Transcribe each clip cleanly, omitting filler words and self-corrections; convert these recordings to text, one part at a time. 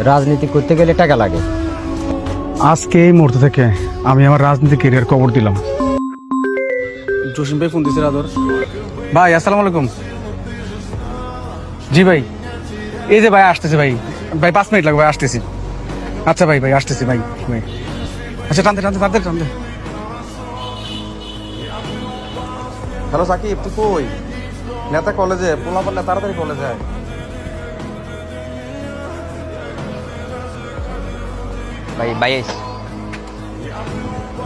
রাজনীতি করতে গেলে টাকা লাগে। আজকে এই মুহূর্ত থেকে আমি আমার রাজনীতি ক্যারিয়ার কবর দিলাম। জসিম ভাই ফোন দিছে রাদর ভাই। আসসালামু আলাইকুম। জি ভাই, এই যে ভাই আসতেছে ভাই। ভাই 5 মিনিট লাগবে, ভাই আসতেছি। আচ্ছা ভাই, ভাই আসতেছি ভাই। ভাই আচ্ছা, টানতে টানতে টানতে টানতে। হ্যালো সাকিব, তুই কই? নেতা কলেজে, পোলা পাল্লা তাড়াতাড়ি কলেজে আয়। ভাই বাইশ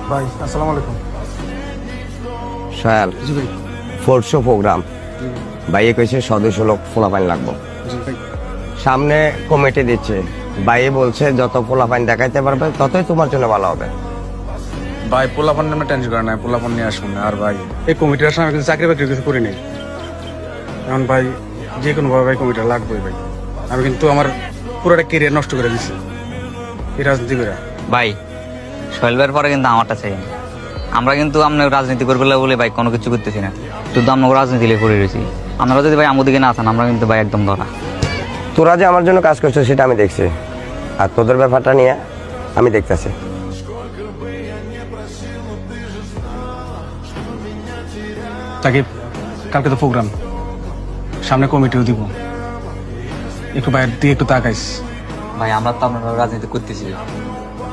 ভাই আসসালামু আলাইকুম। সায়াল জি ভাই। ফোর্ট শো প্রোগ্রাম বাইয়ে কইছে সদস্য লোক ফোলাপাইন লাগবো। জি ভাই। সামনে কমিটি দিচ্ছে, বাইয়ে বলছে যত ফোলাপাইন দেখাইতে পারবে ততই তোমার জন্য ভালো হবে। ভাই পোলাপান নামে টেনশন করে না, পোলাপান নিয়ে আসুন না। আর ভাই এই কমিটির আসলে আমি কিন্তু চাকরি বাকরি কিছু করি নাই। এখন ভাই যে কোনো ভাবে ভাই কমিটি লাগবেই ভাই। আমি কিন্তু আমার পুরোটা কেরিয়ার নষ্ট করে দিচ্ছি এই রাজনীতি করে। ভাই শৈলবের পরে কিন্তু আমারটা চাই। আমরা কিন্তু আপনার রাজনীতি করবে বলে ভাই কোনো কিছু করতেছি না, শুধু আমরা রাজনীতি করে রয়েছি। আপনারা যদি ভাই আমাদেরকে না আছেন, আমরা কিন্তু ভাই একদম ধরা। তোরা যে আমার জন্য কাজ করছো সেটা আমি দেখছি, আর তোদের ব্যাপারটা নিয়ে আমি দেখতেছি। সাকিব, কালকে তো প্রোগ্রাম, সামনে কমিটিও দিব, একটু বাইরের দিকে একটু তাকাইস। ভাই আমরা তো আপনারা রাজনীতি করতেছি,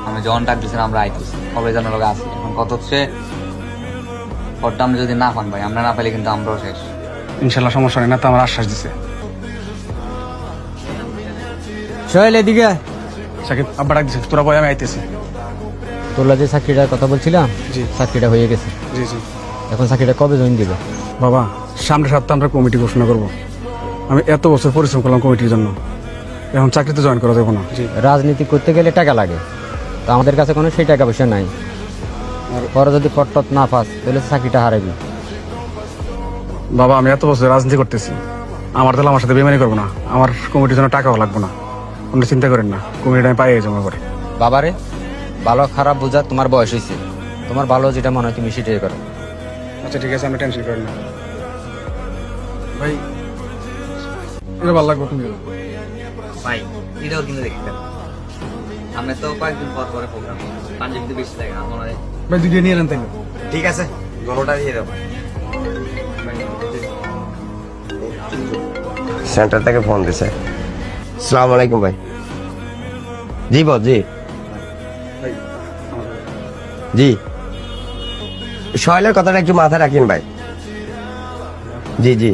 আমি যখন ডাক দিচ্ছেন আমরা আইতেছি, কবে যেন লোক আসি। এখন কত হচ্ছে ভোটটা আমরা যদি না পান ভাই, আমরা না পেলে কিন্তু আমরাও শেষ। ইনশাল্লাহ সমস্যা নেই, না তো আমার আশ্বাস দিছে। সোহেল এদিকে। সাকিব আব্বা ডাক দিছে, তোরা বয় আমি আইতেছি। তোলা যে চাকরিটার কথা বলছিলাম, জি। চাকরিটা হয়ে গেছে। জি জি। এখন চাকরিটা কবে জয়েন দিবে? বাবা, সামনের সপ্তাহে আমরা কমিটি ঘোষণা করবো। আমি এত বছর পরিশ্রম করলাম কমিটির জন্য, এখন চাকরিতে জয়েন করা যাবো না। জি। রাজনীতি করতে গেলে টাকা লাগে, তো আমাদের কাছে কোনো সেই টাকা পয়সা নাই। পরে যদি পট্টত না পাস তাহলে চাকরিটা হারাবি। বাবা, আমি এত বছর রাজনীতি করতেছি, আমার তাহলে আমার সাথে বেমানি করবো না। আমার কমিটির জন্য টাকাও লাগবো না, আপনি চিন্তা করেন না, কমিটিটা আমি পাইয়ে জমা করে। বাবারে, ভালো খারাপ বোঝা তোমার বয়স হয়েছে, তোমার ভালো যেটা মনে হয় তুমি সেটাই করো। আচ্ছা ঠিক আছে, আমি টেনশন করেন না ভাই। এটা ভালো লাগবে তুমি। ভাই এটাও কিন্তু দেখতে আমি তো কয়েকদিন পর পরে প্রোগ্রাম পাঞ্জাব কিন্তু বেশি লাগে আমার। ভাই দুটো নিয়ে নেন তাইলে। ঠিক আছে, গরুটা দিয়ে দেবো। সেন্টার থেকে ফোন দিছে। আসসালামু আলাইকুম ভাই। জি বল। জি জি, শৈলের কথাটা একটু মাথায় রাখেন ভাই। জি জি।